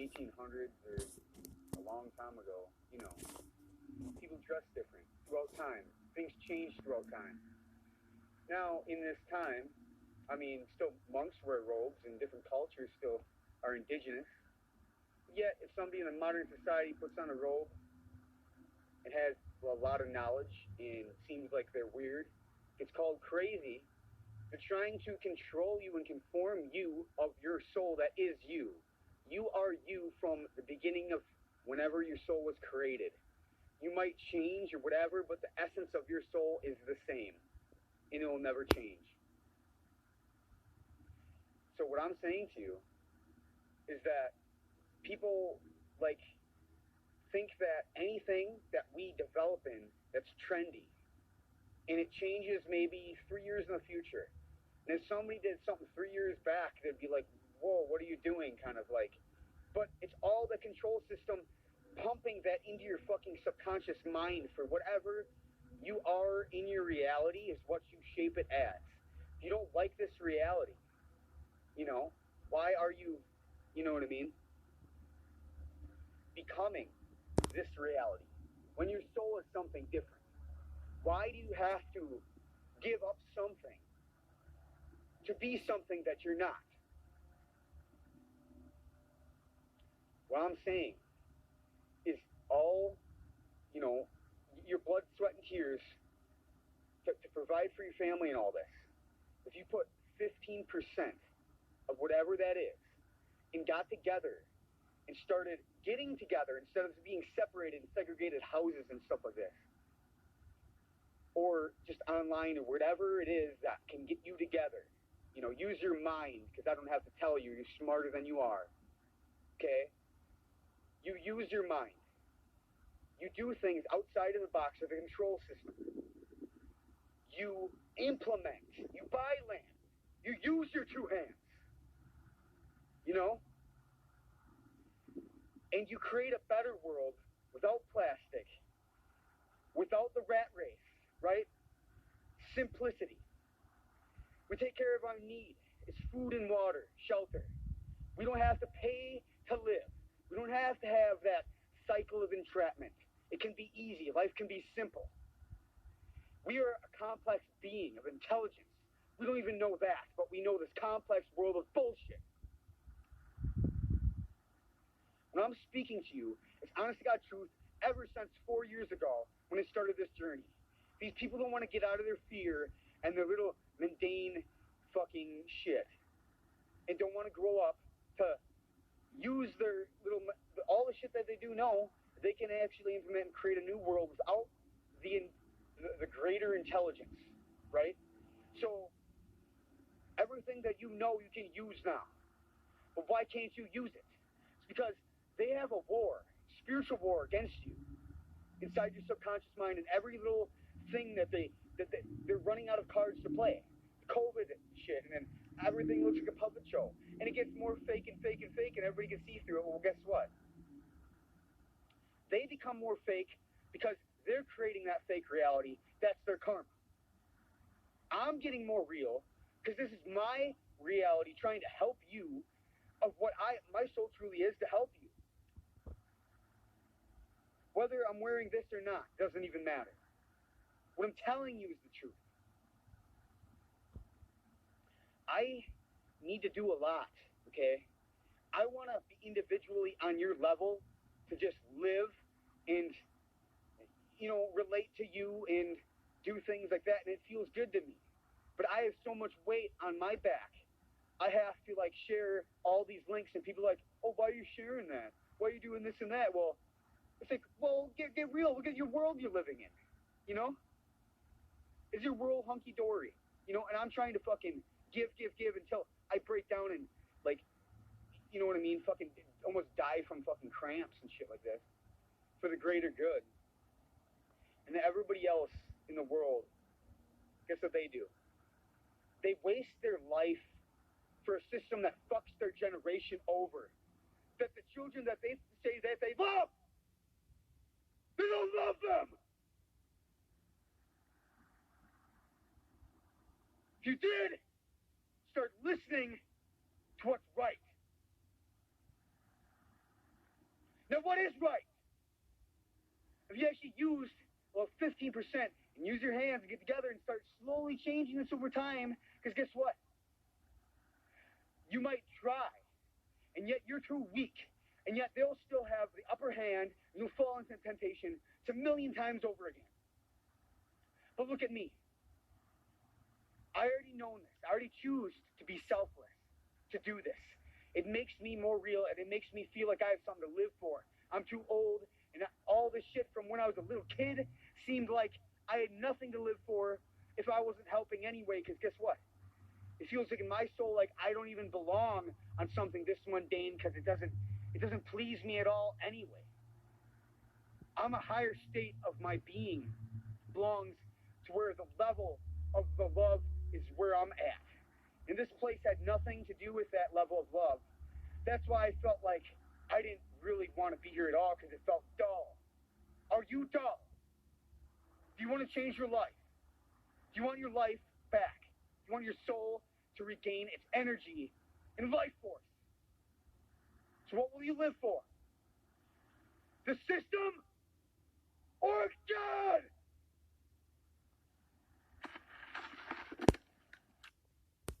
the 1800s or a long time ago, people dress different throughout time. Things change throughout time. Now, in this time, still monks wear robes and different cultures still are indigenous. Yet, if somebody in a modern society puts on a robe and has a lot of knowledge and seems like they're weird, it's called crazy. They're trying to control you and conform you of your soul that is you. You are you from the beginning of whenever your soul was created. You might change or whatever, but the essence of your soul is the same, and it will never change. So what I'm saying to you is that people think that anything that we develop in that's trendy, and it changes maybe 3 years in the future. And if somebody did something 3 years back, they'd be like, whoa, what are you doing? Kind of like. But it's all the control system pumping that into your fucking subconscious mind for whatever you are in your reality is what you shape it as. If you don't like this reality, why are you, what I mean? Becoming this reality when your soul is something different. Why do you have to give up something to be something that you're not? What I'm saying is all, your blood, sweat, and tears to provide for your family and all this. If you put 15% of whatever that is and got together and started getting together instead of being separated in segregated houses and stuff like this, or just online or whatever it is that can get you together, use your mind, because I don't have to tell you, you're smarter than you are, okay? You use your mind. You do things outside of the box of the control system. You implement. You buy land. You use your two hands. And you create a better world without plastic, without the rat race, right? Simplicity. We take care of our need. It's food and water, shelter. We don't have to pay to live. We don't have to have that cycle of entrapment. It can be easy. Life can be simple. We are a complex being of intelligence. We don't even know that, but we know this complex world of bullshit. When I'm speaking to you, it's honest to God truth ever since 4 years ago when I started this journey. These people don't want to get out of their fear and their little mundane fucking shit and don't want to grow up to use their little, all the shit that they do know, they can actually implement and create a new world without the greater intelligence, right? So everything that you know you can use now. But why can't you use it? It's because they have a war, spiritual war against you inside your subconscious mind, and every little thing that they're running out of cards to play. COVID shit, and then everything looks like a puppet show. And it gets more fake and fake and fake, and everybody can see through it. Well, guess what? They become more fake because they're creating that fake reality. That's their karma. I'm getting more real because this is my reality trying to help you of what my soul truly is to help you. Whether I'm wearing this or not doesn't even matter. What I'm telling you is the truth. I need to do a lot, okay? I want to be individually on your level to just live and, relate to you and do things like that, and it feels good to me. But I have so much weight on my back. I have to, share all these links, and people are like, oh, why are you sharing that? Why are you doing this and that? Well, it's like, well, get real. Look at your world you're living in, Is your world hunky-dory? And I'm trying to fucking give until I break down and, you know what I mean, fucking almost die from fucking cramps and shit like this for the greater good. And then everybody else in the world, guess what they do? They waste their life for a system that fucks their generation over. That the children that they say that they love, they don't love them. If you did, start listening to what's right. Now what is right? If you actually used, well, 15% and use your hands and get together and start slowly changing this over time, because guess what? You might try, and yet you're too weak, and yet they'll still have the upper hand, and you'll fall into temptation a million times over again. But look at me. I already know this. I already choose to be selfless, to do this. It makes me more real, and it makes me feel like I have something to live for. I'm too old, and all this shit from when I was a little kid seemed like I had nothing to live for if I wasn't helping anyway, because guess what? It feels like in my soul like I don't even belong on something this mundane because it doesn't please me at all anyway. I'm a higher state of my being belongs to where the level of the love is where I'm at. And this place had nothing to do with that level of love. That's why I felt like I didn't really want to be here at all because it felt dull. Are you dull? Do you want to change your life? Do you want your life back? Do you want your soul to regain its energy and life force? So what will you live for? The system